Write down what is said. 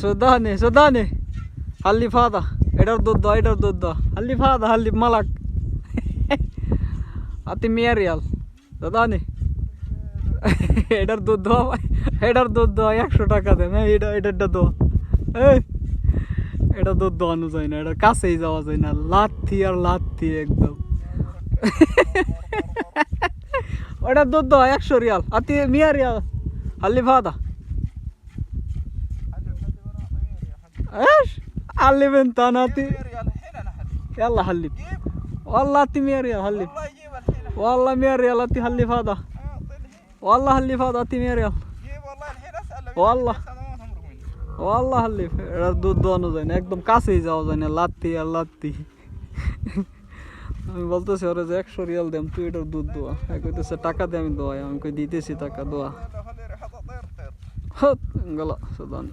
সুদানে সুদানে হাল্লি ফাদা এটার দুধ এটার দুধ হাল্লি ফাদা হাল্লি মালাক আতি মেয়ারিয়াল সুদানে এটার দুধ এটার দুধ 100 টাকা দেন এটা এটারটা দো এটা দুধ দোয়ানো যায় না, এটার কাছেই যাওয়া যায় না, লাথি আর লাথি একদম। ওটার দুধ 100 রিয়াল আতি মিয়া রিয়াল হাল্লি ফাদা علي بنت اناتي يلا حلب والله انت 100 ريال حلب والله 100 ريال انت حلب هذا والله حلب هذا انت 100 ريال والله والله حلب দুধ দোয়ানো যায় না, একদম কাছেই যাওয়া যায় না, লাত্তি আর লাত্তি। আমি বলতেছি ওরে যে 100 রিয়াল দেম তুই এটার দুধ দোয়া, কইতেছে টাকা দে, আমি দোয়াই, আমি কই দিতেছি টাকা দোয়া। গেল সুদানি।